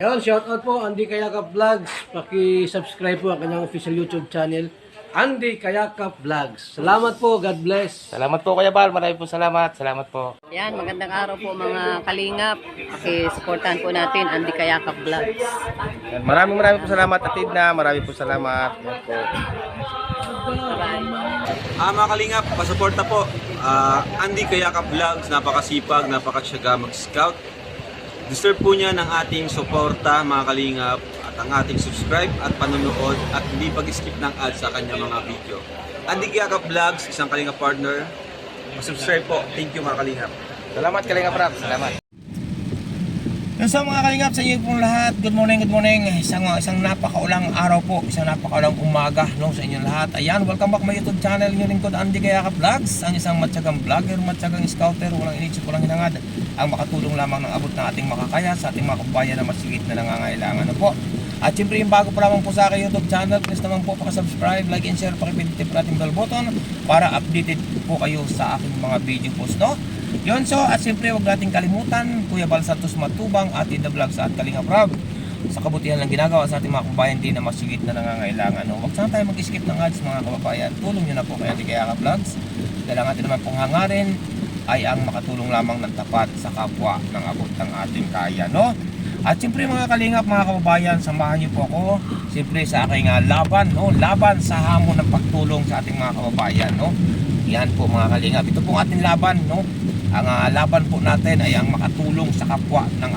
Ayun, shoutout po Andy Kayakap Vlogs. Paki-subscribe po ang kanyang official YouTube channel, Andy Kayakap Vlogs. Salamat po, God bless. Salamat po Kuya Bal, maraming po salamat. Salamat po. Yan, magandang araw po mga kalingap. Paki-supportahan po natin Andy Kayakap Vlogs. Yan, maraming po salamat Atid na, maraming po salamat. Yan po. Mga kalingap, pasuporta po. Andy Kayakap Vlogs, napakasipag, napakasyaga mag-scout. Deserve po niya ng ating suporta mga kalingap at ang ating subscribe at panonood at hindi pag-skip ng ads sa kanya mga video. Andy Kayakap Vlogs, isang kalingap partner. Subscribe po. Thank you mga kalingap. Salamat Kalingap Rap, salamat. So mga kalingap sa inyo pong lahat, good morning, isang napakaulang araw po, isang napakaulang umaga no, sa inyong lahat. Ayan, welcome back my YouTube channel, yung lingkod Andy Kayakap Vlogs, ang isang matyagang vlogger, matyagang scouter, walang inisip, walang hinangad, ang makatulong lamang ng abot ng ating makakaya sa ating mga kababayan na masigit na nangangailangan ano po. At syempre yung bago pa lamang po sa aking YouTube channel, please naman po pakasubscribe, like and share, pakipindot po natin bell button para updated po kayo sa aking mga video post no. Yun, so at siyempre huwag nating kalimutan Kuya Bal Santos Matubang at The Vlogs at Kalingap Rab sa kabutihan ng ginagawa sa ating mga kababayan din na masigit na nangangailangan no? Huwag sana tayo mag-skip ng ads mga kababayan. Tulong nyo na po kaya Kayakap Vlogs dahil ang ating naman pong hangarin ay ang makatulong lamang ng tapat sa kapwa ng abot ng ating kaya no? At siyempre mga kalingap, mga kababayan, samahan niyo po ako siyempre sa aking laban no? Laban sa hamon ng pagtulong sa ating mga kababayan no? Yan po mga kalingap, ito pong ating laban no? Ang laban po natin ay ang makatulong sa kapwa ng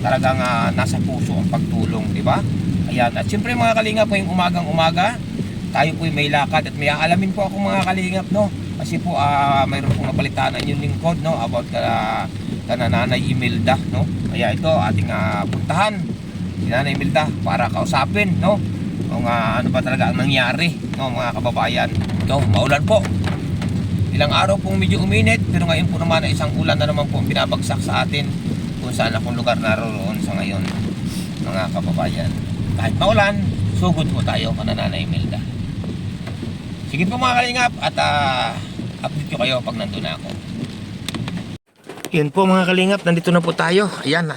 talagang nasa puso ang pagtulong, di ba? Ayan, at siyempre mga kalingap, ngayong umagang-umaga, tayo po may lakad at may aalamin po ako mga kalingap, no? Kasi po mayroon pong nabalitaan ang inyong lingkod, no? About ka Nanay Imelda, no? Kaya ito ating puntahan si Nanay Imelda para kausapin, no? Kung ano ba talaga ang nangyari, no mga kababayan. Ito, maulan po. Ilang araw pong medyo uminit, pero ngayon po naman ay isang ulan na naman po binabagsak sa atin kung saan akong lugar naroon sa ngayon mga kababayan. Kahit maulan, sugod po tayo kay Nanay Imelda. Sige po mga kalingap at update ko kayo pag nandun na ako. Yan po mga kalingap, nandito na po tayo. Ayan,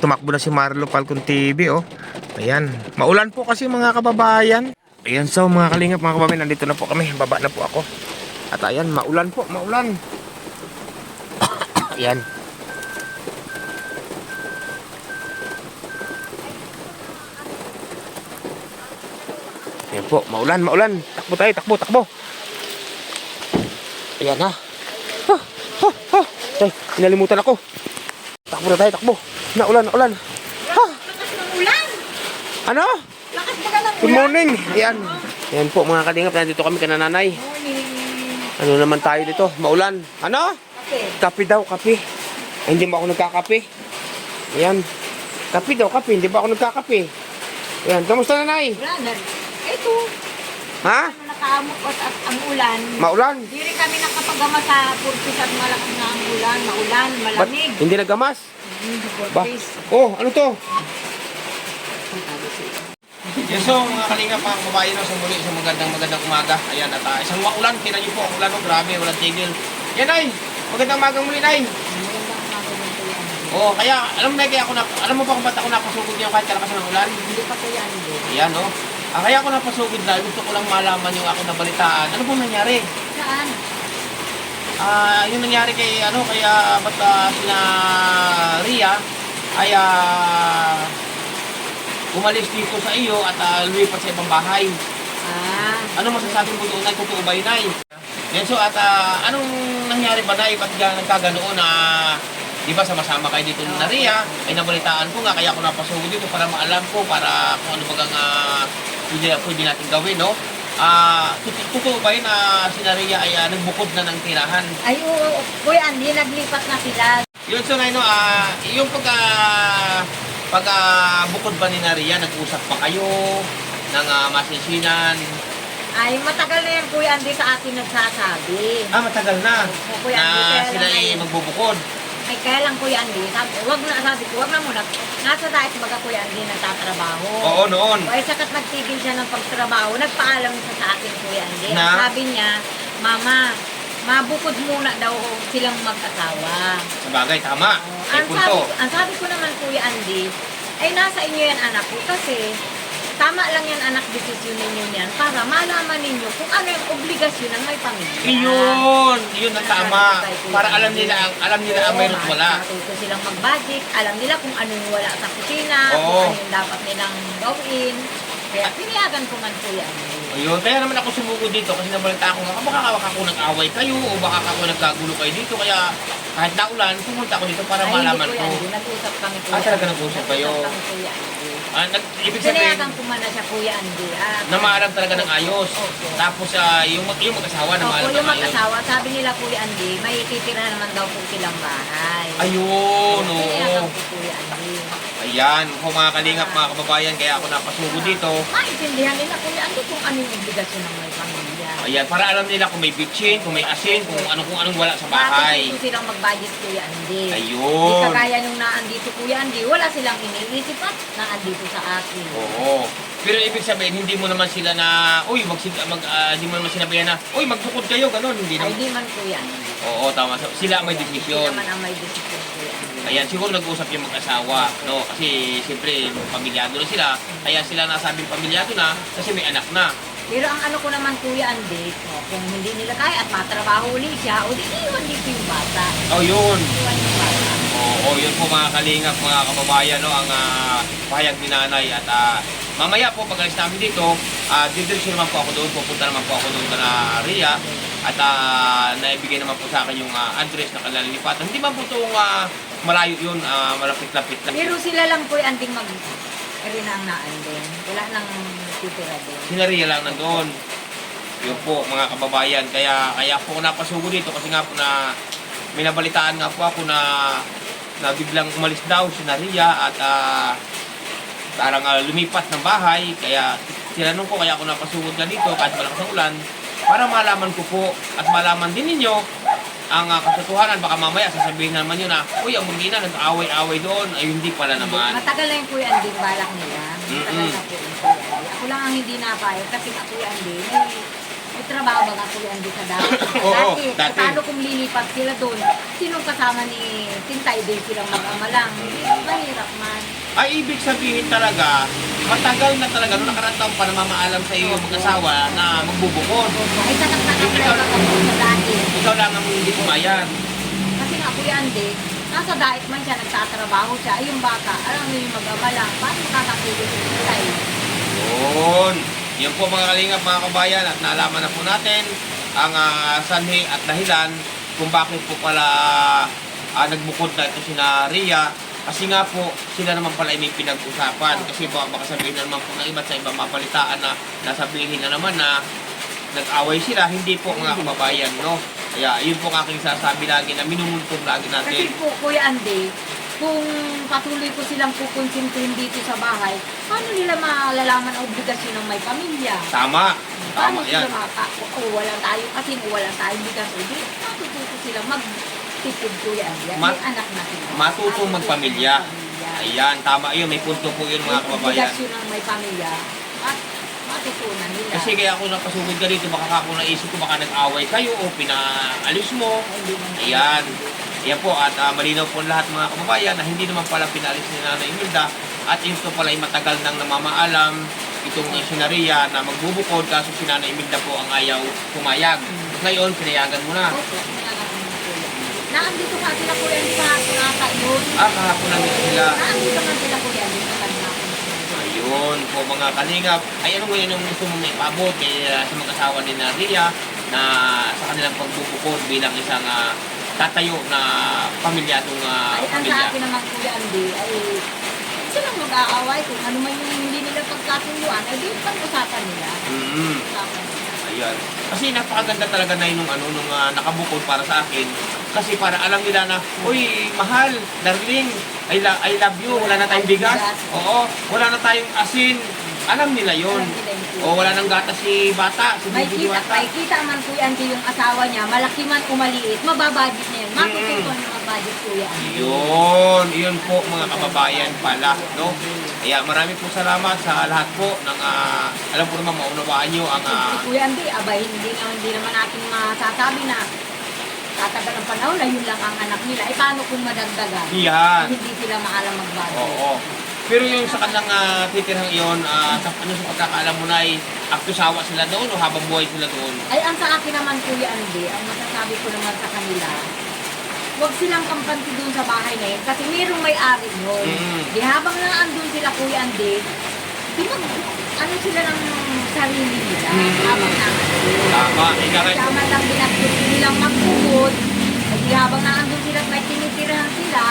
tumakbo na si Marlo Falcon TV oh. Ayan, maulan po kasi mga kababayan. Ayan, so mga kalingap, mga kababayan, nandito na po kami, baba na po ako. At ayan, maulan po, maulan. Ayan. Ayan po, maulan, maulan. Takbo tayo, takbo. Ayan ha. Ay, inalimutan ako. Takbo na tayo, takbo. Naulan. Ha? Ulan! Ano? Lakas ba ka ng Good ulan? morning. Ayan. Ayan po mga kalingap, nandito kami kay Nanay. Ano naman tayo dito? Maulan. Ano? Kape daw, kape. Ay, hindi ba ako nagkakape? Ayan. Kape daw, kape. Hindi ba ako nagkakape? Ayan. Kamusta Nanay? Brother, ito, Ha? nakaamok at ang ulan. Maulan? Hindi rin kami nakapagama sa purpose at malakas na ang ulan, maulan, Ba't malamig. hindi nagamas? Hindi Ba? purpose. Oh, ano to? Yes, so mga kalingap, mga kababayan sa muli, isang magandang umaga. Ayan, at isang maulan, tingnan niyo po, ang ulan, grabe, walang tigil. Yan ay, magandang umagang muli ay. Oh, kaya, alam mo ba kung ba't ako napasugod niyo kahit kalakasan ng ulan? Hindi pa kaya hindi. Ayan, oh. Kaya ako napasugod na, gusto ko lang malaman yung aking nabalitaan. Ano pong nangyari? Saan? Yung nangyari kay, kaya ba't sina Ria ay umalis dito sa iyo at lumipat sa ibang bahay. Ano masasabi mo doon ay totoo ba yun ay? Yan so at anong nangyari ba na ba't nagkaganoon na di ba sama-sama kayo dito na Ria ay nabalitaan ko nga kaya ako napasugod dito para maalam ko para kung ano bagang pwede natin gawin no? Totoo ba yun na si Ria ay nagbukod na ng tirahan? Ay, oo, Kuya Andy, naglipat na sila. Yun so ngayon yung pag bukod ba ni Ria, nag-usap pa kayo ng masisinan? Ay, matagal na yan, Kuya Andy, sa akin nagsasabi. Matagal na Kuya na Andy, kaya sila lang ay ngayon. magbubukod. Ay, kaya lang Kuya Andy, sabi ko, wag na muna. Nasa dahil baga Kuya Andy nagtatrabaho. Oo, noon. O, ay sakat nagtigil siya ng pagtrabaho, nagpaalam siya sa akin Kuya Andy. Na? Sabi niya, Mama, mabukod muna daw silang mag-asawa. Sabagay, tama. May punto. Ang sabi ko naman Kuya Andy, Ay, nasa inyo yan, anak ko. Kasi, tama lang yan, anak, desisyon ninyo yan para malaman ninyo kung ano yung obligasyon ng may pamilya. Yun ang tama. Para alam nila ang mayroon at wala. Matuto silang mag-budget, alam nila kung ano yung wala sa kusina, Oo. kung ano yung dapat nilang gawin. Kaya pinayagan ko man po yan. Ayun, kaya naman ako sumuko dito kasi nabalita ako nga, baka ako nag-away kayo o baka ako nagkagulo kayo dito. Kaya kahit naulan, pumunta ako dito para malaman Ay, ko. hindi po yan. Nag-usap kami po Talaga nag-usap kayo? Nag-usap kami po yan. Ibig sabihin, Pinayagan ko man na siya, Kuya Andy. na maalam talaga ng ayos. Opo. Tapos yung mag-asawa na maalam Opo, ng yung ayos. mag-asawa, sabi nila, Kuya Andy, may titira naman daw po silang bahay. Ayun, Pinayagan oo. ko, Kuya Andy. Ayan, kung mga kalingap, mga kababayan, kaya ako napasugo dito. Maintindihan nila, Kuya Andy, kung ano yung obligasyon ng may pamilya. Ayan, para alam nila kung may bitchin, kung may asin, kung anong wala sa bahay. Matututo silang mag-budget, Kuya Andy. Ayun. Di kagaya nung naandito, Kuya Andy, wala silang iniisip at naandito sa akin. Oo. Pero ibig sabihin, hindi mo naman sila na, uy, hindi mo naman sinabihan na, uy, magsukod kayo, gano'n. Hindi Ay, naman. di man, Kuya Andy. Oo, tama. Sila ang may Sila desisyon. man ang may desisyon, Kuya Andy. Ayan, siguro nag-usap yung mag-asawa, no? Kasi, siyempre, pamilyado na sila. Kaya sila nasabing pamilyado na kasi may anak na. Pero ang ano ko naman, Kuya Andy, kung hindi nila kaya at matrabaho ulit siya, o di iwan dito yung bata. Oh, yun. Iwan yung bata. Oo, yun po mga kalingap, mga kababayan, no? Ang pahayag ni nanay. At mamaya po, pag alis namin dito, didiretso naman po ako doon. Pupunta naman po ako doon na Ria. At naibigay naman po sa akin yung address na kalalipatan. Hindi man po itong malayo yun, malapit-lapit lang. Pero sila lang, Kuya Andy, rinangaan din. Wala nang titira din. Sinaria lang nandoon. Yun po mga kababayan. Kaya po ako napasugo dito kasi nga po na may nabalitaan nga po ako na biglang umalis daw si Naria at parang lumipat ng bahay. Kaya tinanong ko kaya ako napasugod na dito kahit malakas ang ulan para malaman ko po at malaman din ninyo ang katotohanan. Baka mamaya sasabihin naman yun na, uy, ang mag-ina, nag-away-away doon. Ay, hindi pala naman. Matagal na yung Kuya Andy, balak nila. Matagal na po yung Kuya Andy. Ako lang ang hindi napayag kasi nga Kuya Andy, may trabaho ba nga Kuya Andy sa dati? Oo, dati. dati. Paano kung lilipat sila doon? Sinong kasama ni Tintay din silang mag-ama lang? Mahirap man. Ay, ibig sabihin talaga, matagal na talaga, noong nakaraan taon pa namamaalam sa iyo yung mag-asawa na magbubukod. Ay, sanak-sanak ako sa dati. Ikaw lang ang hindi kumayan. Kasi nga Kuya Andy, nasa diet man siya, nagtatrabaho siya. Ay, yung bata, alam mo yung mag-ama lang. Paano makakatulog yung Tintay? Yun. Yun po mga kalingap, mga kabayan, at nalaman na po natin ang sanhi at dahilan kung bakit po pala nagbukod na ito si Ria. Kasi nga po, sila naman pala ay may pinag-usapan. Kasi baka sabihin na naman po ng iba sa ibang mapalitaan na nasabihin na naman na nag-away sila. Hindi po mga kababayan, no? Kaya yun po ang aking sasabi lagi na minumuntong lagi Kasi natin. po, Kuya Andy, kung patuloy ko silang kukonsintuhin dito sa bahay, paano nila malalaman ang obligasyon ng may pamilya? Tama. Paano Tama sila yan. wala tayo kasi wala tayong bigas. Hindi, matututo sila magtipid, Kuya Andy. May anak na sila. Matutong magpamilya. Ayan, tama yun. May punto po yun mga Yung kababayan. obligasyon ng may pamilya, at matutunan nila. Kasi kaya ako napasugod ka dito, baka ako naisip ko, baka nag-away kayo o pinaalis mo. Ayan. Ayan po, at malinaw po lahat mga kababayan na hindi naman pala pinaalis ni Nanay Imelda. At ito pala ay matagal nang namamaalam itong si Naria na magbubukod kaso si Nanay Imelda po ang ayaw pumayag. Ngayon, pinayagan mo na. Opo, pinayagan ko na Kuya. Naandito nga sila Kuya Andy kahapon ata yun. Kahapon lang din sila. Naandito nga sila Kuya Andy sa kanila. Ayun po mga kalingap. Ay ano mo yun yung gusto mong ipabot sa mag-asawa ni Naria na sa kanilang pagbubukod bilang isang tatayo na pamilyadong Ay, ang sa pamilya. akin naman Kuya Andy, ay silang mag-aaway kung ano man yung hindi nila pagkatuluan, ay di pag-usapan nila. Usapan nila. Ayan. Kasi napakaganda talaga na yun nung nakabukod para sa akin. Kasi para alam nila na, uy, mahal, darling, I love you, wala na tayong bigas. Oo, wala na tayong asin. Alam nila yun. Alam nila yun. O wala nang gatas si bata, si May baby bata. kita man Kuya Andy yung asawa niya, malaki man o maliit, mababudget na yun. Matututo na mag-budget Kuya Andy. Yun po mga kababayan pala, no? Kaya marami po salamat sa lahat po ng alam ko naman maunawaan nyo ang Si Kuya Andy, abay, hindi naman natin masasabi na tatagal ang panahon na yun lang ang anak nila. Eh paano kung madagdagan? yan. Hindi sila maalam mag-budget. Oo. Pero yung sa kanilang titirang iyon, sa pagkakaalam mo na ay aktusawa sila doon o habang buhay sila doon? Ay, ang sa akin naman, Kuya Andy, ang masasabi ko naman sa kanila, huwag silang kampante doon sa bahay na yun kasi mayroong may-ari nun. Di habang na andun sila, Kuya Andy, ano sila ng sarili nila habang na andun. Tama, ika rin. Tama lang binastos nilang magpugod. Kasi habang naandun sila at may tinitirahan sila,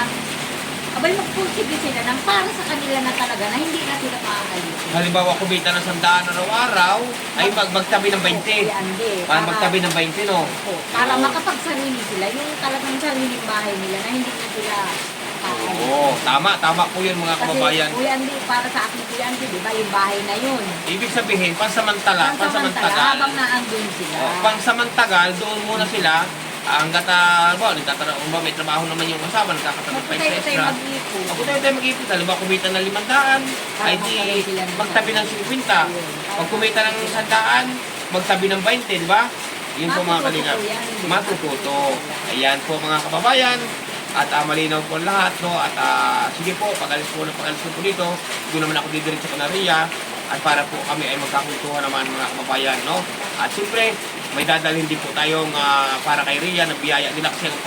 abay magpursige sila ng para sa kanila na talaga na hindi na sila maaalis. Halimbawa, kumita ng 100 araw-araw, ay magtabi ng 20. Kuya Andy, Para magtabi ng 20, no? para makapagsarili sila, yung talagang sariling bahay nila na hindi na sila maaalis. Oo, tama po yun mga kababayan. Kasi Kuya Andy, para sa akin Kuya Andy, di ba yung bahay na yun? Ibig sabihin, pansamantala, Habang naandun sila. Pansamantagal, doon muna sila, hanggat, nagtatrabaho ba, may trabaho naman yung kasama, nagkakatapos pa Tayo extra. mag-ipon. Ako tayo mag-ipon, halimbawa kumita ng 500, ay di magtabi ng 50. Pag kumita ng 100, magtabi ng 20, di ba? Yun po mga kalingap. Matututo. Ayan po mga kababayan. At malinaw po ang lahat, no? At sige po, pag-alis po po dito, doon naman ako didiretso ko na Ria. At para po kami ay magkakuntuhan naman mga kababayan, no? At siyempre, may dadalhin din po tayong para kay Ria na biyaya nila kasi ang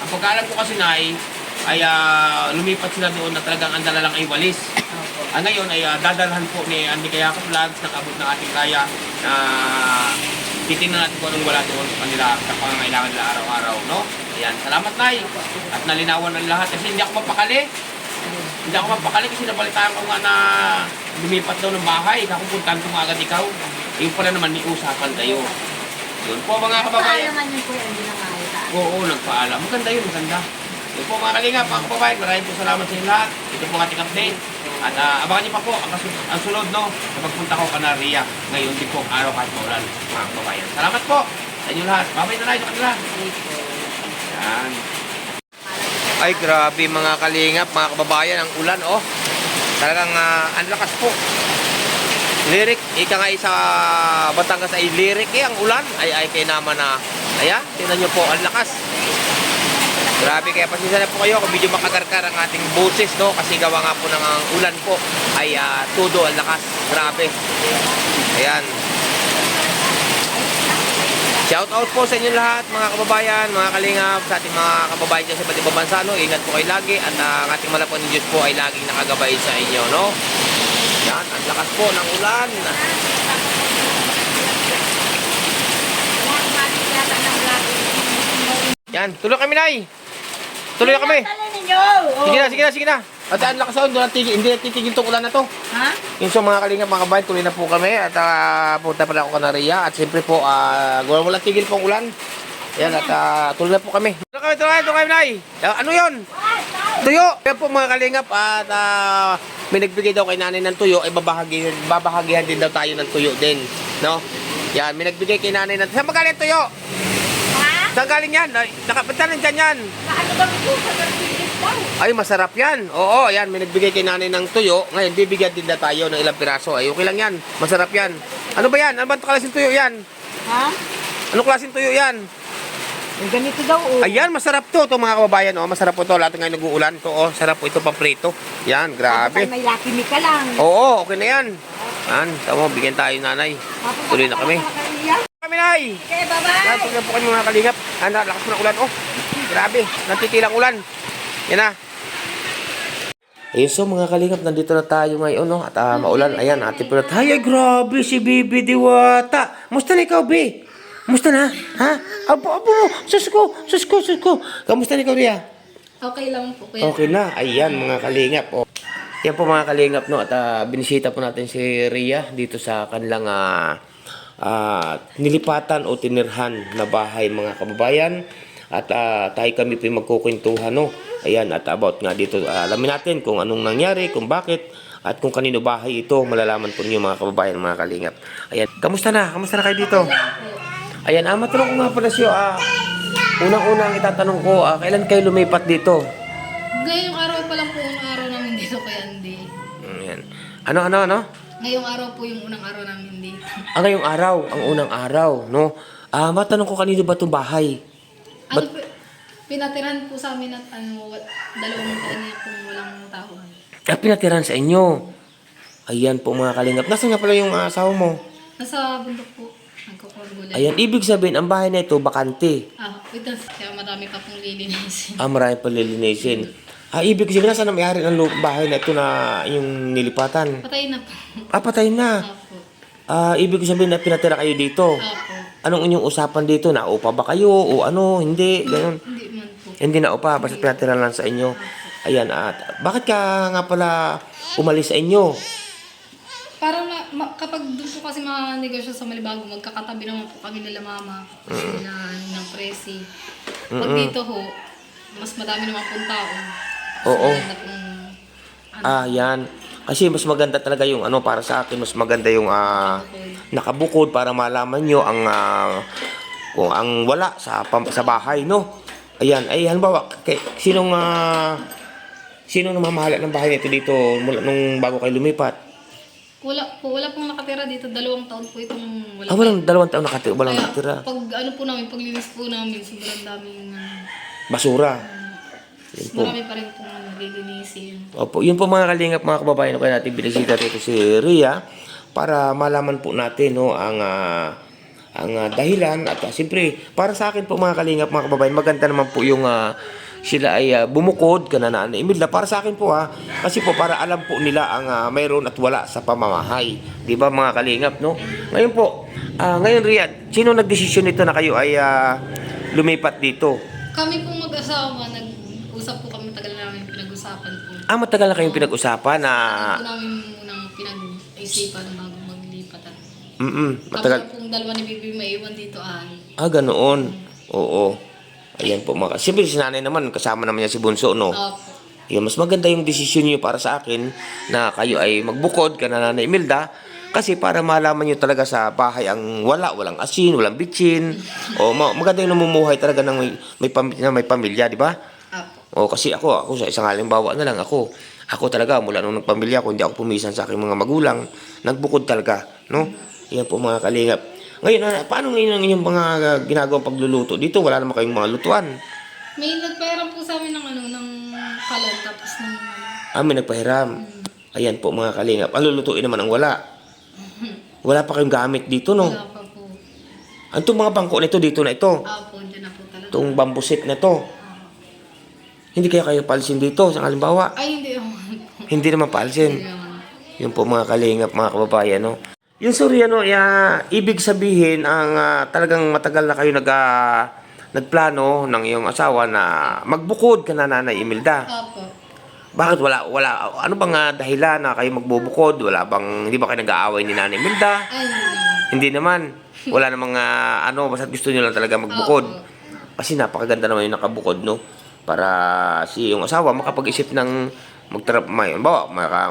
pagkaalam ko kasi na ay lumipat sila doon na talagang ang dala lang ay walis. Ngayon ay dadalhan po ni Andy Kayakap Vlogs ng abot ng ating kaya na titingnan natin kung anong wala doon sa kanila sa pangangailangan nila araw-araw, no? Ayan, salamat Nay. At nalinawan ng lahat kasi hindi ako mapakali. Hindi ako mapakali kasi nabalitaan ko nga na lumipat daw ng bahay. Kakupuntahan ko nga agad ikaw. Yung pala naman may usapan kayo. Yun po mga kababayan. Paalaman yung Kuya Andy na nga. Oo, nagpaalam. Maganda yun, maganda. Yun po mga kalingap, mga kababayan. Maraming po salamat sa inyo lahat. Ito po ang ating update. At abangan niyo pa po ang sunod, no? Na magpunta ko Canaria. Ngayon din po ang araw kahit maulan, mga kababayan. Salamat po sa inyo lahat. Babay na tayo sa kanila. Yan. Ay, grabe mga kalingap, mga kababayan, ang ulan, oh. Talagang ang lakas po. Lyric, ika nga sa Batangas ay lyric ang ulan. Ay kay naman na, ayan, tingnan nyo po, ang lakas. Grabe, kaya pasensya na po kayo kung medyo makakarkar ang ating boses, no? Kasi gawa nga po ng ulan po ay todo ang lakas. Grabe. Ayan. Shout out po sa inyo lahat, mga kababayan, mga kalingap, sa ating mga kababayan dyan sa iba't ibang bansa, no? Ingat po kayo lagi at ang ating malapon ng Diyos po ay laging nakagabay sa inyo, no? Yan, ang lakas po ng ulan. Yan, tuloy kami, Nay. Tuloy na kami. Sige na. At ang lakas ako, hindi titigil itong ulan na to. Ha? Yung sa mga kalingap, mga kabayan, tuloy na po kami. At punta pala ako Canaria. At siyempre po, walang tigil pong ulan. Yan, at tuloy na po kami. Tuloy kami, Nay. Ano yun? Tuyo. Yan po mga kalingap. At may nagbigay daw kay nanay ng tuyo. Ay babahagihan din daw tayo ng tuyo din. No? Yan, may nagbigay kay nanay ng tuyo. Saan magaling tuyo? Ha? Saan galing yan? Nakapunta dyan yan. Ano kami po sa Garfield daw? Ay, masarap yan. Oo, yan. May nagbigay kay nanay ng tuyo. Ngayon, bibigyan din na tayo ng ilang piraso. Ay, okay lang yan. Masarap yan. Ano ba yan? Ano ba klaseng tuyo yan? Ha? Anong klaseng tuyo yan? Ganito daw, oh. Ayan, masarap to mga kababayan. Oh. Masarap po to. Lahat ngayon nag-uulan to. Oh. Sarap po ito paprito. Yan, grabe. May yakimi ka lang. Oo, okay na yan. Yan, tamo, bigyan tayo nanay. Tuloy na kami. Kami, Nay. Okay, bye-bye. Yan, tuloy na po kami mga kalingap. Lakas ng ulan. Oh, grabe. Nantitilang ulan. Yan na. Ayun, so mga kalingap, nandito na tayo ngayon, no? At maulan, ayan, ate Pulot. Ay, grabe si Bibi Diwata. Musta na ikaw, Bi? Musta na? Ha? Abo, sus ko. Kamusta na ikaw, Ria? Okay lang po, kuya. Okay na. Ayan, mga kalingap. Oh. Yan po mga kalingap, no? At binisita po natin si Ria dito sa kanilang nilipatan o tinirhan na bahay, mga kababayan. At tayo kami po magkukwentuhan, no? Ayan, at about nga dito, alamin natin kung anong nangyari, kung bakit, at kung kanino bahay ito, malalaman po niyo mga kababayan, mga kalingap. Ayan, kamusta na kayo dito? Ayan, matanong ko nga pala siyo, unang-unang itatanong ko, kailan kayo lumipat dito? Ngayong araw pa lang po yung araw namin dito kay Andy. Ayan. Ano? Ngayong araw po yung unang araw namin dito. Ngayong araw, ang unang araw, no? Matanong ko kanino ba itong bahay? Pinatiran po sa amin at 2 taon niya kung walang tao. Pinatiran sa inyo. Ayan po mga kalingap. Nasaan nga pala yung asawa mo? Nasa bundok po. Nagkukurgulay. Ayan, ibig sabihin, ang bahay na ito, bakante. Wait lang. Kaya marami pa pong lilinisin. Marami pa lilinisin. Ibig sabihin, nasaan ang may-ari ng bahay na ito na yung nilipatan? Patay na po. Patay na. Opo. Ibig sabihin na pinatira kayo dito. Opo. Anong inyong usapan dito? Naupa ba kayo? O ano? Hindi. Ganun. Hindi man po. Hindi naupa. Basta pinatira lang sa inyo. Ayan. At bakit ka nga pala umalis sa inyo? Para kapag doon po kasi mga negosyo sa Malibago, magkakatabi naman po kami nila mama. Kasi ng presi. Pag dito ho, mas madami naman pong tao. Oo. Maganda pong, Yan. Kasi mas maganda talaga yung para sa akin, mas maganda yung nakabukod para malaman nyo ang kung ang wala sa bahay, no? Ayan. Ay, halimbawa, sino namamahala ng bahay nito dito mula nung bago kayo lumipat? wala pong nakatira dito. 2 taon po itong wala. Walang 2 taon walang Kaya, nakatira. pag po namin, paglinis po namin, sobrang daming Basura. Yun po. marami pa rin pong lilinisin. Opo, yun po mga kalingap, mga kababayan, kaya natin binisita dito si Rhea para malaman po natin ang dahilan at siyempre para sa akin po mga kalingap, mga kababayan, maganda naman po yung sila ay bumukod ka na Nanay Imelda para sa akin po kasi po para alam po nila ang mayroon at wala sa pamamahay, di ba mga kalingap, no? Ngayon po, ngayon Rhea, sino nagdesisyon nito na kayo ay lumipat dito? Kami pong mag-asawa, nag-usap po kami, matagal na namin pinag-usapan po. Matagal na kayong pinag-usapan na Ito namin munang pinag-isipan bago maglipat. matagal. Tapos pong dalawa ni Bibi maiwan dito Ganoon. Oo. Ayan po mga. Siyempre si nanay naman, kasama naman niya si Bunso, no? Opo. Yan, mas maganda yung desisyon niyo para sa akin na kayo ay magbukod ka na Nanay Imelda kasi para malaman niyo talaga sa bahay ang walang asin, walang bitchin. Maganda yung namumuhay talaga ng may pamilya, di ba? Opo. Kasi ako sa isang halimbawa na lang ako talaga mula nung nagpamilya ko, hindi ako pumisan sa aking mga magulang, nagbukod talaga, no? Yan po mga kalingap. Ngayon, paano ngayon ang inyong mga ginagawang pagluluto? Dito wala naman kayong mga lutuan. May nagpahiram po sa amin ng kalan tapos ng May nagpahiram. Ayan po mga kalingap. Ang lulutuin naman ang wala. Wala pa kayong gamit dito, no? wala pa po. Itong mga bangko na ito, dito na ito. Opo, dyan na po talaga. Itong bamboo set na to. Hindi kaya kayo palsin dito, sa halimbawa. Ay, hindi naman po. Hindi naman palsin. Hindi naman. Yun po mga kalingap, mga kababayan, no? Yung sorry, ibig sabihin, talagang matagal na kayo nagplano ng iyong asawa na magbukod ka na Nanay Imelda. Opo. Bakit wala, ano bang dahilan na kayo magbubukod? Hindi ba kayo nag-aaway ni Nanay Imelda? Ay, hindi naman. Hindi naman. Wala namang basta gusto nyo lang talaga magbukod. Opo. Kasi napakaganda naman yung nakabukod, no? Para yung asawa makapag-isip ng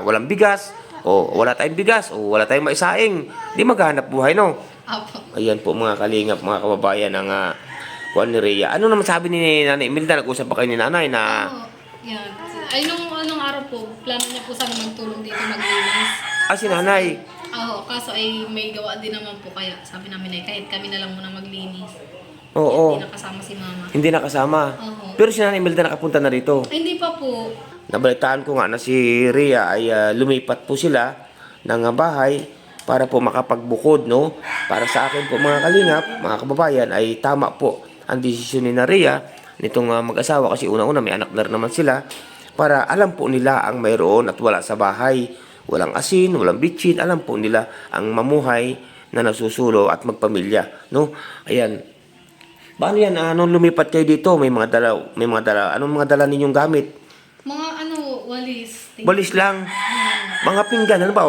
walang bigas, o wala tayong bigas, o wala tayong maisaing. Di maghanap buhay, no? Opo. Ayan po mga kalingap, mga kababayan ng Juan ni Rhea. Ano naman sabi ni Nanay Imelda? Nag-usap pa kayo ni Nanay na... Yan. Ay, nung araw po, plano niya po sana magtulong dito maglinis. si Nanay. Kaso ay may gawa din naman po kaya sabi namin ay kahit kami na lang muna maglinis. Oo. Hindi nakasama si mama. Hindi nakasama. Oo. Pero si Nanay Imelda nakapunta na rito. Ay, hindi pa po. Nabalitaan ko nga na si Rhea ay lumipat po sila ng bahay para po makapagbukod, no? Para sa akin po mga kalingap, mga kababayan, ay tama po ang desisyon ni Rhea nitong mag-asawa kasi una-una may anak na rin naman sila para alam po nila ang mayroon at wala sa bahay. Walang asin, walang bitchin, alam po nila ang mamuhay na nasusulo at magpamilya, no? Ayan. Paano yan? Nung lumipat kayo dito, may mga dala, anong mga dala ninyong gamit? Mga walis. Balis lang. Mga pinggan, ano ba?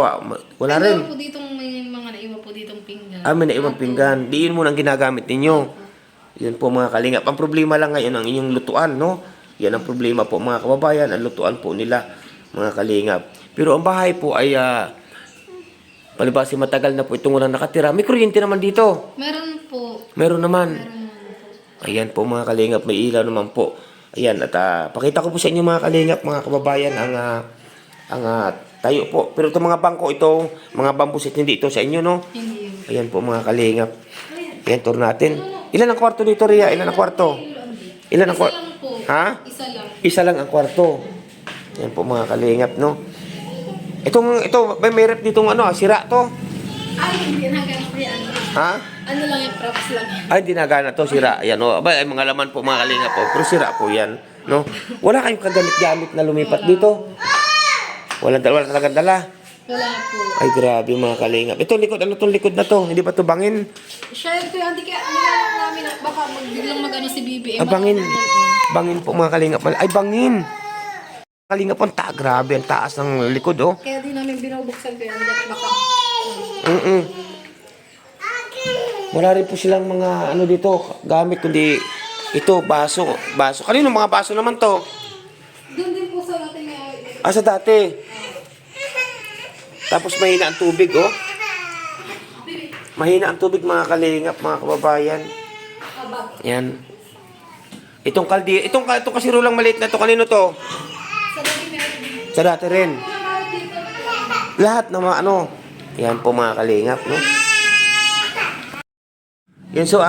Wala rin. Meron po ditong may mga naiwan po ditong pinggan. May naiwan pinggan. Di yun muna ang ginagamit ninyo. Yun po mga kalingap. Ang problema lang ngayon ang inyong lutuan, no? Yan ang problema po mga kababayan. Ang lutuan po nila, mga kalingap. Pero ang bahay po ay palibasi matagal na po itong walang nakatira. May kuryente naman dito. Meron po. Meron naman. Meron naman po. Ayan po mga kalingap. May ilaw naman po. Ayan, at pakita ko po sa inyo mga kalingap, mga kababayan, ang tayo po. Pero itong mga bangko, mga bamboo set, hindi ito sa inyo, no? Hindi. Ayan po mga kalingap. Ayan, tour natin. Ilan ang kwarto dito, Rhea? Ilan ang kwarto? Ilan ang Isa kwarto? lang po. Ha? Isa lang. Isa lang ang kwarto. Ayan po mga kalingap, no? Ito, may rep ditong ano, sira to. Ay, hindi na ganun po yan. Ha? Ano lang yung props lang yan. Ay, hindi na gana to, sira. Ayan, oh. Aba, ay, mga laman po, mga kalinga po. Pero sira po yan. No? Wala kayong kagamit-gamit na lumipat dito. Wala talagang dala. Wala po. Ay, grabe mga kalingap. Ito, likod. Ano itong likod na to? Hindi ba to bangin? Syempre, hindi kaya nilalak namin at baka biglang mag-ano si Bibi. Ah, bangin. Bangin po mga kalingap. Ay, bangin. Kalingap po, grabe. Ang taas ng likod, oh. Kaya di namin binubuksan ko yan. Baka. Wala rin po silang mga ano dito, gamit, kundi ito, baso. Kanino mga baso naman to? Doon din po sa ating Sa dati. Tapos mahina ang tubig, oh. Mahina ang tubig, mga kalingap, mga kababayan. Yan. Itong kasirulang maliit na to, kanino to? Sa dati rin. Lahat na mga ano. Yan po mga kalingap, no? Yan, so,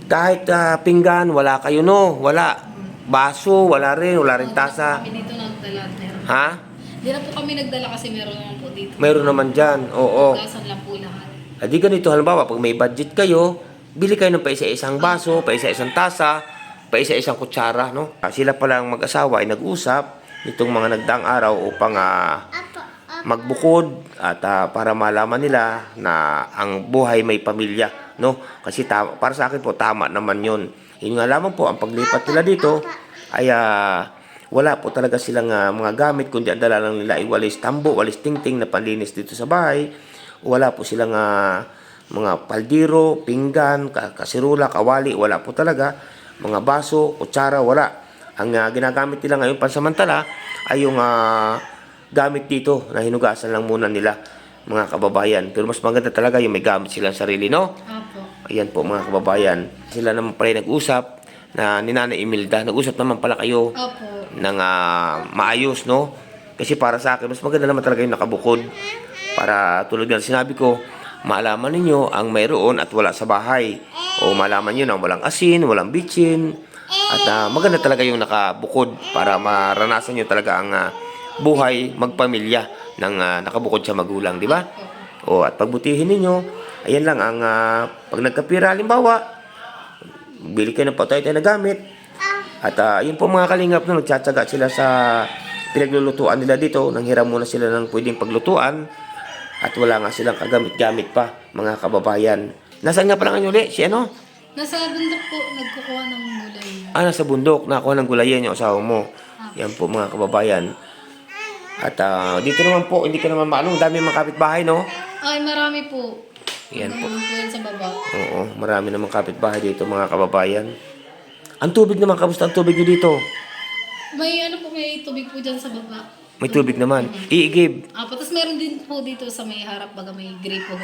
kahit pinggan, wala kayo, no? Wala. Baso, wala rin tasa. Kami dito nagdala. Meron. Ha? Di na po kami nagdala kasi meron naman po dito. Meron naman dyan, oo. Gasan lang po lahat. Di ganito, halimbawa, pag may budget kayo, bili kayo ng paisa-isang baso, paisa-isang tasa, paisa-isang kutsara, no? Sila palang mag-asawa ay nag-usap nitong mga nagdaang araw upang magbukod at para malaman nila na ang buhay may pamilya, no? Kasi para sa akin po, tama naman yun. Yun nga lamang po, ang paglipat nila dito ay wala po talaga silang mga gamit, kundi ang dala lang nila ay walis tambo, walis tingting na panlinis dito sa bahay. Wala po silang mga paldiro, pinggan, kasirula, kawali, wala po talaga. Mga baso, kutsara, wala. Ang ginagamit nila ngayon pansamantala ay yung gamit dito na hinugasan lang muna nila, mga kababayan. Pero mas maganda talaga yung may gamit silang sarili, no? Apo. Ayan po mga kababayan. Sila naman pala nag-usap na ni Nanay Imelda. Nag-usap naman pala kayo Apo. ng maayos, no? Kasi para sa akin, mas maganda naman talaga yung nakabukod. Para tulad ng sinabi ko, maalaman ninyo ang mayroon at wala sa bahay. O malaman nyo na walang asin, walang bitchin. At maganda talaga yung nakabukod para maranasan nyo talaga ang buhay, magpamilya ng nakabukod sa magulang, di ba? O at pagbutihin ninyo, ayan lang ang pag nagkapira, halimbawa, bili kayo ng patay na gamit. At yun po mga kalingap, no, nagtsatsaga sila sa pinaglulutuan nila dito. Nanghiram muna sila ng pwedeng paglutuan. At wala nga silang kagamit-gamit pa, mga kababayan. Nasaan nga pala nga uli? Si ano? Nasa bundok po, nagkukuha ng gulay. Nasa bundok. Nakuha ng gulayan yung asawa mo. Yan po mga kababayan. At dito naman po, hindi ka naman maano, dami mga kapitbahay, no? Ay, marami po. Yan po. Marami po yan sa baba. Oo, marami namang kapitbahay dito, mga kababayan. Ang tubig naman, kamusta ang tubig nyo dito? May ano po, may tubig po dyan sa baba. May tubig naman. Iigib. Tapos meron din po dito sa may harap baga may gripo.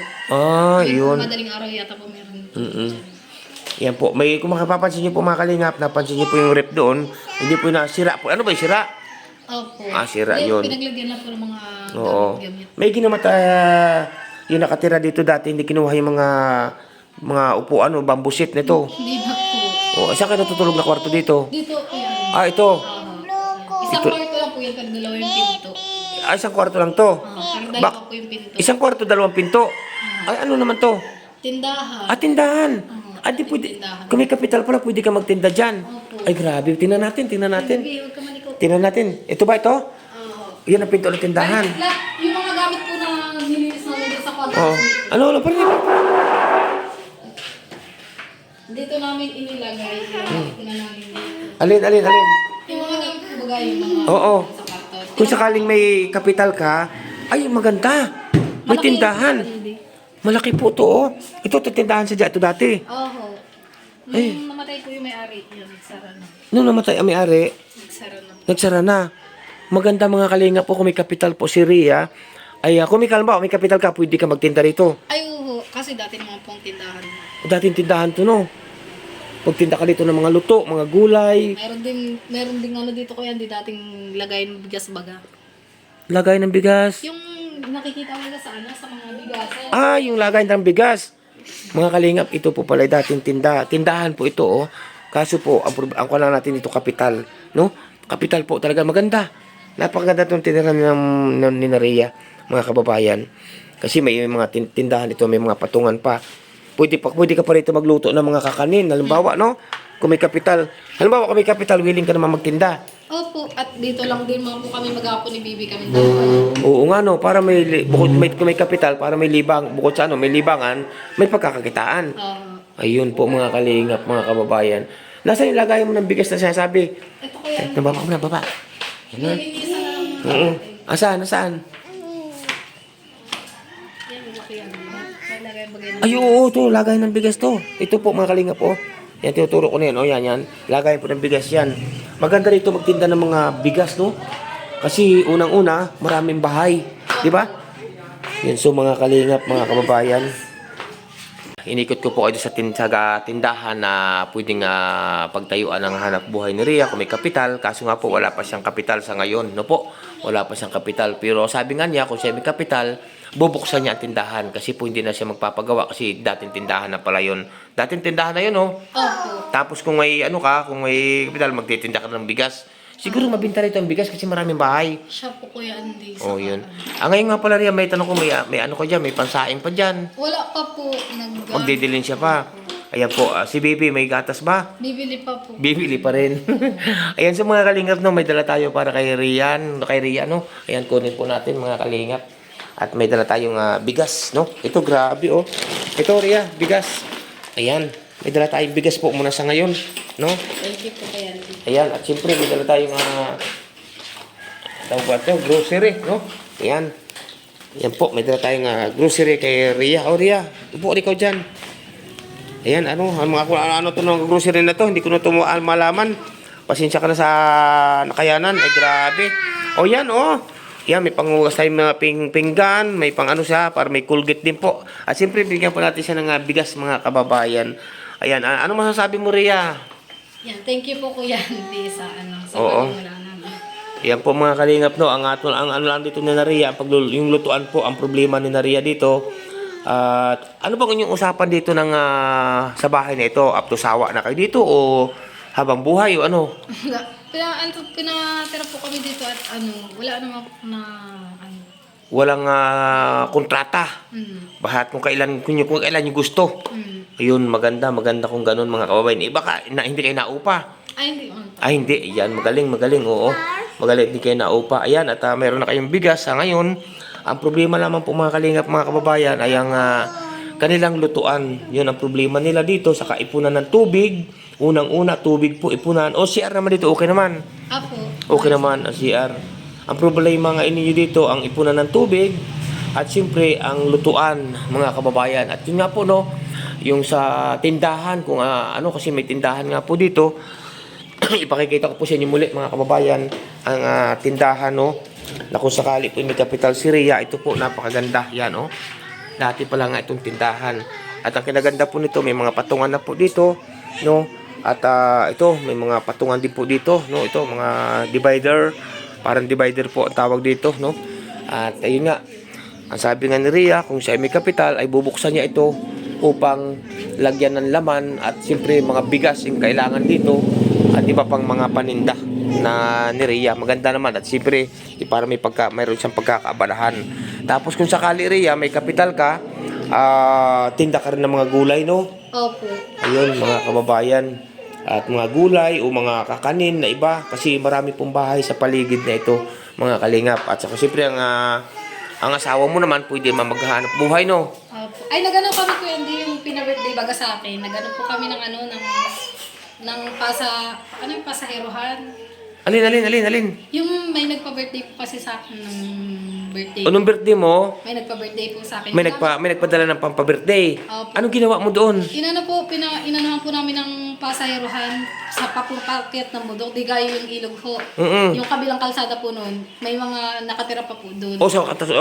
Yun. Madaling araw yata po meron dito. Yan po. May, kung makapapansin nyo po mga kalingap, napansin nyo po yung rep doon, hindi po nasira po. Ano ba yung sira? Opo. Sira Then, yun. Pinaglagyan lang po ng mga Oo. gamit. May ginamat yung nakatira dito dati, hindi kinuha yung mga upuan o bamboo seat nito. Hindi na po. Saan kayo natutulog na kwarto dito? Dito po yan. Ito. Isang kwarto lang po yan, pero dalawa yung pinto. Isang kwarto lang to. Pero dalawa po yung pinto. Isang kwarto, dalawang pinto. Ay, ano naman to? Tindahan. Tindahan. Di pwede. tindahan. Kung may kapital pala, pwede ka magtinda dyan. Opo. Ay, grabe. Tingnan natin. Bibi, huwag ka malikot. Tingnan natin. Ito ba ito? Yan ang pinto ng tindahan. Yung mga gamit po na nilinis na nandun sa kwarto. Oo. Ano, parang Dito namin inilagay. Gamit na namin dito. alin. Yung mga gamit po bagay, yung mga Oo. sa kwarto. Kung sakaling may kapital ka, ay, maganda. May Malaki tindahan. yung hindi. Malaki po to, oh. Ito tindahan sa ito dati. Oho. Nung namatay po yung may-ari, yun, nagsara na. Nung namatay ang may-ari, Nagsara na. nagsara na. Maganda mga kalinga po kung may kapital po si Ria. Ay, kung may kalma, may kapital ka, pwede ka magtinda rito. Ay, oo. Kasi dati naman pong tindahan. Dating tindahan to, no? Pagtinda ka dito ng mga luto, mga gulay, Meron ding ano dito kuya, di dating lagay ng bigas baga. lagay ng bigas. Yung nakikita mo sa ano, sa mga bigas. Yung lagay ng bigas. Mga kalingap, ito po pala dating tindahan po ito, oh. Kaso po, ang kulang natin dito kapital, no? Kapital po talaga maganda. Napakaganda itong tiniran ni Naria, mga kababayan. Kasi may mga tindahan dito, may mga patungan pa. Pwede ka pa rito magluto ng mga kakanin. Halimbawa, no? Kung may kapital. Halimbawa, kung may kapital, willing ka naman magtinda. Opo, at dito lang din mga po kami maghapon ni Bibi kami dalawa. Oo nga, no? Para kung may kapital, para may libang, bukod sa may libangan, may pagkakakitaan. Ayun po, mga kalingap, mga kababayan. Nasaan yung lagayan mo ng bigas na sinasabi? Ito ko yan. Nababa mo na, baba. Nilinisan na lang. Oo. Asaan? Yan, laki yan. Lagay bagay na. Ay, oo, to, lagay ng bigas to. Ito po, mga kalingap, oh. Yan, tinuturo ko na yan, oh, yan. Lagay po ng bigas yan. Maganda rito magtinda ng mga bigas, no? Kasi unang-una, maraming bahay. Di ba? Yan, so mga kalingap, mga kababayan. Inikot ko po kayo sa tindahan na pwedeng pagtayuan ng hanap buhay ni Rhea kung may kapital. Kaso nga po, wala pa siyang kapital sa ngayon, no po? Wala pa siyang kapital. Pero sabi nga niya, kung siya may kapital, bubuksan niya ang tindahan kasi po hindi na siya magpapagawa kasi dating tindahan na pala yun. Dating tindahan na yun, no? Opo. Tapos kung may kung may kapital, magtitinda ka ng bigas. Siguro mabinta rito ang bigas kasi maraming bahay. Siya po Kuya Andy. Oh, yun. Ngayon nga pala Rhea, may tanong ko, may ano ko dyan, may pansaing pa dyan. Wala pa po. Magdidilin siya pa. Ayan po, si Bibi, may gatas ba? Bibili pa po. Bibili pa rin. Ayan, sa mga kalingap, no, may dala tayo para kay Rian, no? Ayan, kunin po natin, mga kalingap. At may dala tayong bigas, no? Ito, grabe, oh. Ito, Rhea, bigas. Ayan, may dala tayong bigas po muna sa ngayon, no? Thank you po Kuya Andy. Ayan, at siyempre, may dala tayong, grocery, no? Ayan. Ayan po, may dala tayong grocery kay Rhea. Oh, Rhea, upo ikaw dyan. Ayan, ano to ng grocery na to, hindi ko na ito malaman. Pasensya ka na sa nakayanan, ay grabe. O yan, oh. Yan, may panghugas tayong mga pinggan, may pang siya, para may Colgate din po. At siyempre, bigyan po natin siya ng bigas, mga kababayan. Ayan, ano masasabi mo, Rhea? Yan, thank you po Kuya Andy sa sa Oo. pagmula namin. Yan po mga kalingap, no, ang ano lang dito ni Naria, yung lutuan po, ang problema ni Naria dito. Ano bang inyong usapan dito ng sa bahay na ito? Up to sawa na kayo dito o habang buhay o ano? Pinatira po kami dito at wala naman po na Walang kontrata. Bahat kung kailan yung gusto. Ayun, maganda kung ganun mga kababayan. Iba hindi kayo naupa. Ay, hindi. Hindi. Yan, magaling, oo. Magaling, hindi kayo naupa. Ayan, at mayroon na kayong bigas ngayon. Ang problema naman po mga kalingap, mga kababayan, ay ang kanilang lutuan. Yun ang problema nila dito sa kaipunan ng tubig. Unang-una, tubig po ipunan. O CR naman dito, okay naman. Apo. Okay naman ang CR. Ang problema nga inyo dito, ang ipunan ng tubig. At siyempre, ang lutuan, mga kababayan. At yun nga po, no, yung sa tindahan, kung kasi may tindahan nga po dito. Ipakikita ko po sa inyo muli, mga kababayan, ang tindahan, no, na kung sakali po may kapital si Rhea, ito po, napakaganda. Yan, no. Dati pa lang nga itong tindahan. At ang kinaganda po nito, may mga patungan na po dito, no. At ito, may mga patungan din po dito, no. Ito, mga divider, parang divider po ang tawag dito, no. At ayun nga, ang sabi nga ni Rhea, kung siya may kapital, ay bubuksan niya ito upang lagyan ng laman at siyempre mga bigas yung kailangan dito at iba pang mga paninda na ni Rhea. Maganda naman at siyempre para mayroon siyang pagkakaabalahan. Tapos kung sakali Rhea, may kapital ka, tinda ka rin ng mga gulay, no? Opo. Ayun, mga kababayan. At mga gulay o mga kakanin na iba kasi marami pong bahay sa paligid na ito, mga kalingap. At saka siyempre ang asawa mo naman pwede maghanap buhay, no? Opo. Ay, nagano kami Kuya Andy, yung pina-birthday baga sa akin. Nagano po kami ng pasaherohan. Alin? Yung may nagpa-birthday po kasi sa akin ng birthday. Anong birthday mo? May nagpa-birthday po sa akin. May nagpadala ng pampabirthday. Opo. Anong ginawa mo doon? Inanahan po namin ng pasaherohan sa papuntakit ng bundok. Di gaya yung ilog ho. Yung kabilang kalsada po noon, may mga nakatira pa po doon.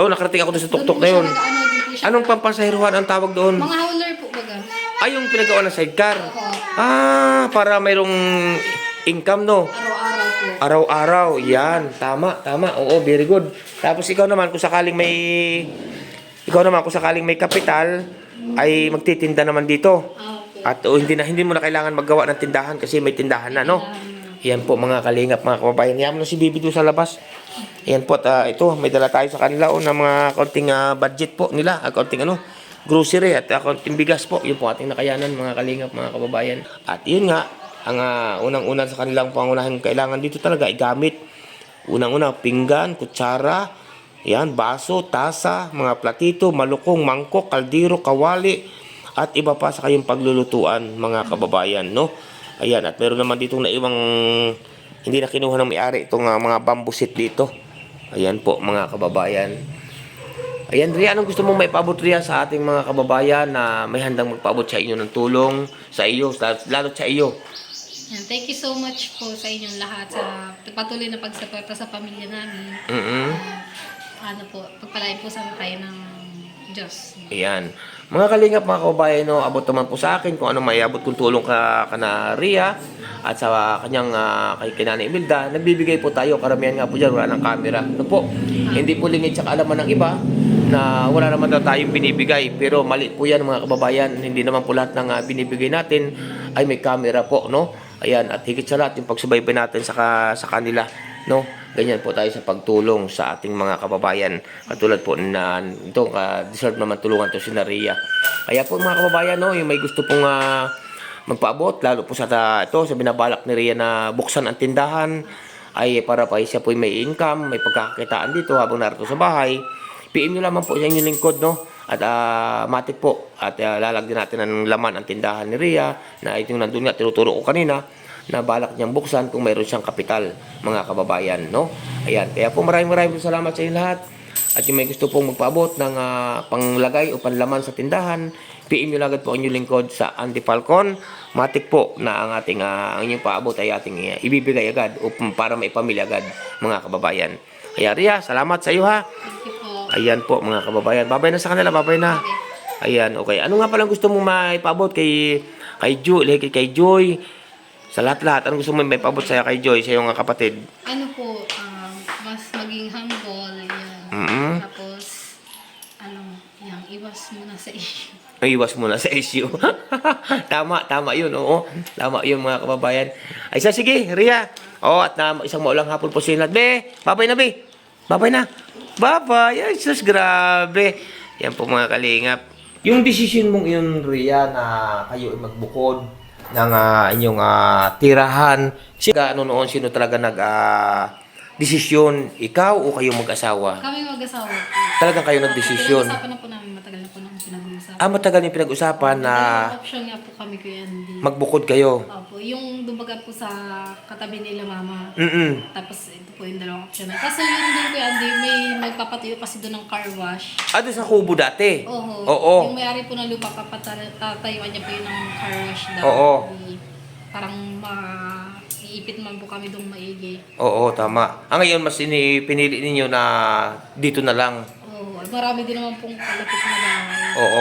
Nakarating ako doon sa tuktok na yun. Din po siya. Anong pampasahiruhan ang tawag doon? Mga hauler po baga. Ay, yung pinagawa ng sidecar. Oo. Para mayroong income, no? Araw-araw po. Araw-araw. Yan. Tama. Oo, very good. Tapos ikaw naman, kung sakaling may kapital, ay magtitinda naman dito. Opo. At hindi mo na kailangan maggawa ng tindahan kasi may tindahan na, no? Yan po mga kalingap, mga kababayan. Yaman na si Bibi doon sa labas. Yan po, at ito, may dala tayo sa kanila na mga konting budget po nila, konting grocery at konting bigas po. Yun po ating nakayanan mga kalingap, mga kababayan. At yun nga, ang unang-unang sa kanilang pangunahing kailangan dito talaga ay gamit. Unang-una, pinggan, kutsara, yan, baso, tasa, mga platito, malukong, mangkok, kaldero, kawali, at iba pa sa kayong paglulutuan mga kababayan, no? Ayan, at meron naman ditong naiwang hindi na kinuha ng may-ari itong mga bamboo set dito. Ayan po mga kababayan. Ayan, Ria, anong gusto mong maipaabot, Ria, sa ating mga kababayan na may handang magpaabot sa inyo ng tulong, sa iyo, lalo sa iyo? Yan, thank you so much po sa inyong lahat sa patuloy na pagsuporta sa pamilya namin. Pagpalain po sa kayo ng Diyos. Ayan. Mga kalingap, mga kababayan, no, abot naman po sa akin kung ano may abot kong tulong kana Ria at sa kanyang kay Nanay Imelda. Nagbibigay po tayo, karamihan nga po dyan, wala ng camera. Ano po, hindi po lingid sa kaalaman ng iba na wala naman daw tayong binibigay. Pero mali po yan mga kababayan, hindi naman po lahat ng binibigay natin ay may camera po, no? Ayan, at higit sa lahat yung pagsubaybay natin sa kanila, no? Ganyan po tayo sa pagtulong sa ating mga kababayan. Katulad po na ito, deserve naman tulungan to si Ria. Kaya po mga kababayan, no, yung may gusto pong magpaabot, lalo po sa sa binabalak ni Ria na buksan ang tindahan, ay para pa siya po may income, may pagkakakitaan dito habang narito sa bahay. PM nyo lamang po sa inyong lingkod, no? At matik po, at lalagyan natin ng laman ang tindahan ni Ria, na ito yung nandun nga, tinuturo ko kanina, na balak niyang buksan kung mayroon siyang kapital, mga kababayan, no? Ayan, kaya po maraming salamat sa inyo lahat. At yung may gusto pong magpaabot ng panglagay o panlaman sa tindahan, PM nyo agad po ang inyong lingkod sa Andy Falcon. Matik po na ang ating ang inyong paabot ay ating ibibigay agad o para may pamilya agad, mga kababayan. Kaya Ria, salamat sa iyo, ha. Thank you po. Ayan po mga kababayan. Babay na sa kanila, babay na. Ayan, okay. Ano nga palang gusto mong maipaabot kay Joy? Sa lahat-lahat, anong gusto mo maipaabot sa'yo kay Joy, sa iyong kapatid? Ano po, mas maging humble, yan. Tapos, iwas muna sa issue. Iwas muna sa issue. Tama yun, oo. Tama yun mga kababayan. Ay, sige, Ria. At isang maulang hapon po sila. Babay na, Be. Babay na. Babay. Ay, sus, grabe. Yan po mga kalingap. Yung decision mong yun, Ria, na kayo ay magbukod ng inyong tirahan. Sino talaga desisyon? Ikaw o kayo mag-asawa? Kami mag-asawa. Talagang kayo nag-desisyon? Pinag-usapan na po namin, matagal na po namin pinag-uusapan. Matagal yung pinag-usapan na option nga po kami, Kuya Andy. magbukod kayo? Opo, yung dumagat po sa katabi nila mama. Tapos ito po yung dalawang option. Kasi yun din, Kuya Andy, may magpapatuyo kasi doon ng car wash. Doon sa kubo dati? Oo. Yung may-ari po ng lupa, tatayuan niya po yun ng car wash daw. Oo. Parang iipit man po kami doon maigi. Oo, tama. Ngayon, mas pinili ninyo na dito na lang. Oo, marami din naman pong kalapit na bahay. Oo,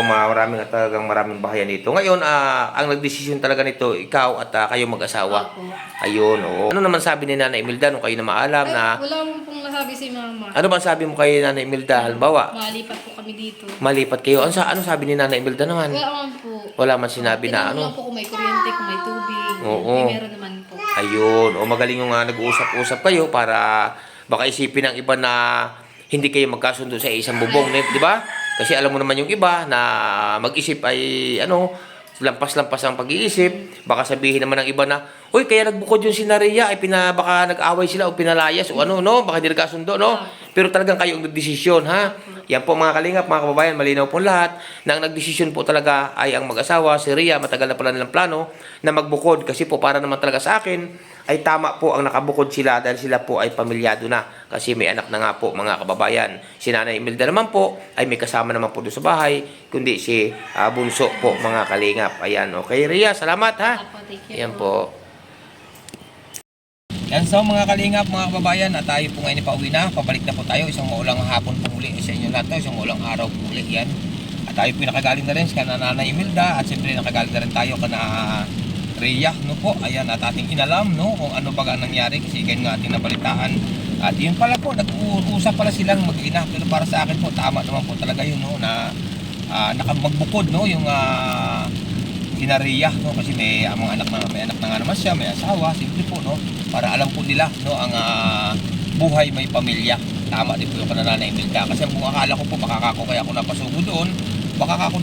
maraming bahayan dito. Ngayon, ang nagdesisyon talaga nito, ikaw at kayo mag-asawa. Opo. Ayun, oo. Ano naman sabi ni Nanay Imelda nung kayo na maalam na... Wala mo pong nasabi si mama. Ano bang sabi mo kay Nanay Imelda? Halimbawa, Malipat po kami dito. malipat kayo. Ano sabi ni Nanay Imelda naman? Wala man po. Wala man sinabi na Tinanong lang po kung may kuryente, kung may tubig. Oo. Meron naman po. Ayun, magaling yung nag-uusap-usap kayo para baka isipin ng iba na hindi kayo magkasundo sa isang bubong, di ba? Kasi alam mo naman yung iba na mag-isip ay lampas-lampas ang pag-iisip. Baka sabihin naman ng iba na, uy, kaya nagbukod yung si Ria, ay baka nag-away sila o pinalayas o baka hindi nagkasundo, no? Pero talagang kayo ang nagdesisyon, ha? Yan po mga kalingap, mga kababayan, malinaw po lahat na ang nagdesisyon po talaga ay ang mag-asawa, si Ria, matagal na pala nilang plano na magbukod. Kasi po para naman talaga sa akin, ay tama po ang nakabukod sila dahil sila po ay pamilyado na. Kasi may anak na nga po mga kababayan. Si Nanay Imelda naman po ay may kasama naman po doon sa bahay, kundi si Bunso po mga kalingap. Ayan, okay Ria, salamat ha. Opo, thank you Ayan po. Yan so mga kalingap, mga kababayan, at tayo po ngayon pauwi na. Pabalik na po tayo, isang maulang hapon po muli sa inyo lahat, isang maulang araw po muli yan. At tayo po nakagaling na rin sa Nanay Imelda at siyempre nakagaling na rin tayo kana Ria, no po. Ayan, at ating inalam, no, kung ano baga nangyari kasi kayo nga ating nabalitaan. At yun pala po, nag-uusap pala silang mag-ina. Pero para sa akin po, tama naman po talaga yun, no, na magbukod, no, yung dinariya, no? Kasi may mga anak na nga naman siya, may asawa, simple po, no? Para alam po nila, no, ang buhay may pamilya. Tama din po yung kananay Imelda. Kasi kung akala ko po baka ako kaya ako napasugo doon, baka ako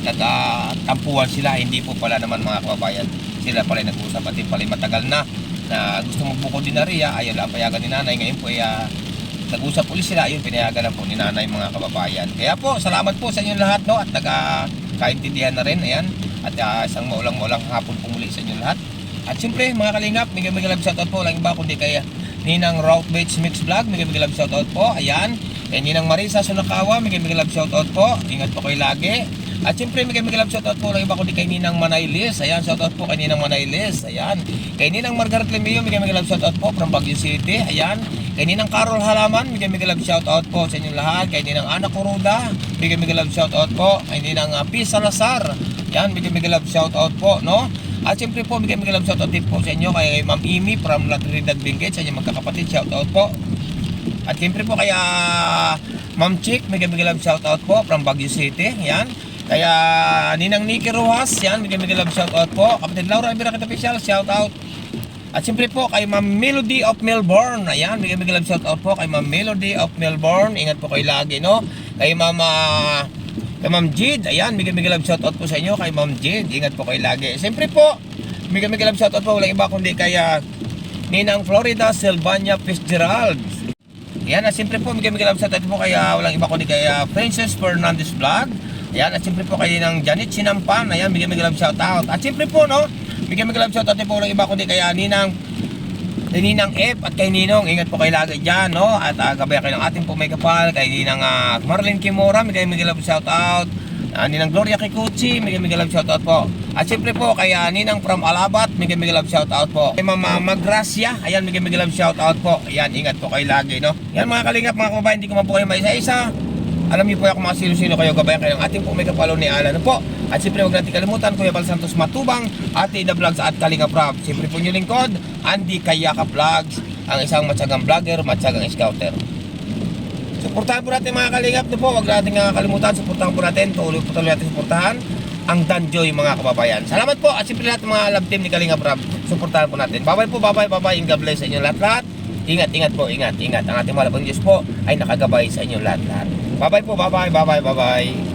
nagtampuhan sila. Hindi po pala naman mga kababayan. Sila pala nag-usap at pala matagal na gusto magbuko dinariya. Ayaw lang payagan ni nanay. Ngayon po nag-usap ulit sila. Ayun, pinayagan na po ni nanay mga kababayan. Kaya po, salamat po sa inyo lahat, no? At kaintindihan na rin, ayan. At isang maulang hapon po muli sa inyo lahat. At siyempre mga kalingap, may love shoutout po lang iba kundi kaya Ninang Route Bates Mix Vlog, may love shoutout po, ayan. Kay Ninang Marisa Sunakawa, may love shoutout po, ingat po kayo lagi. At siyempre may love shoutout po lang iba kundi kay Ninang Manaylis, ayan, shoutout po kay Ninang Manaylis, ayan. Kay Ninang Margaret Lemio, may love shoutout po from Baguio City, ayan. Kay Ninang Carol Halaman, may love shoutout po sa inyong lahat. Kay Ninang Ana Kuruda, may love shoutout po. Kay Ninang P. Salazar, yan, may love shoutout po, no? At siyempre po, may love shoutout din po sa inyo kay Ma'am Amy from La Trinidad Benguet, sa inyong magkakapatid, shoutout po. At siyempre po kaya Ma'am Chick, may love shoutout po from Baguio City, yan. Kaya Ninang Nikki Rojas, yan, may love shoutout po. Kapatid Laura Ibiracat Official, shoutout. At siyempre po kay Ma'am Melody of Melbourne, ayan, may love shoutout po kay Ma'am Melody of Melbourne, ingat po kayo lagi, no? Kay Ma'am Jid, ayan, may love shoutout po sa inyo kay Ma'am Jid, ingat po kayo lagi. Siyempre po, may love shoutout po, walang iba kundi kaya Ninang Florida Sylvania Fitzgerald. Ayan, at siyempre po, may love shoutout po kaya walang iba kundi kaya Princess Fernandez Vlog. Ayan, at siyempre po kay Ninang Janet Sinampan, ayan, may love shoutout. At siyempre po, no, may love shoutout po walang iba kundi kaya Ninang F at kay Ninong, ingat po kayo lagi dyan, no? At gabayan kayo ng ating po may kapal, kay Ninang Marlene Kimura, may love shoutout. Ninang Gloria Kikuchi, may love shoutout po. At siyempre po, kay Ninang from Alabat, may love shoutout po. Kay Mama Magracia, ayan, may love shoutout po. Ayan, ingat po kayo lagi, no? Yan mga kalingap, mga kababayan, hindi ko man po kayo maisa-isa. Alam niyo po ako mga sino-sino kayo, gabayan kayo ng ating po may kapalo ni Alan po. At siyempre huwag natin kalimutan, Kuya Bal Santos Matubang, Ate Ida Vlogs at Kalinga Prab. Siyempre po nyo lingkod, Andy Kayaka Vlogs, ang isang matyagang vlogger, matyagang scouter. Suportahan po natin mga kalingap po, huwag natin kalimutan, suportahan po natin, tuloy natin suportahan ang Danjoy mga kababayan. Salamat po at siyempre lahat ng mga love team ni Kalinga Prab, suportahan po natin. Bye po, bye, and God bless sa inyo lahat. Ingat po, ingat. Ang ating malabang Diyos po ay nakagabay sa inyo lahat. Bye po, bye.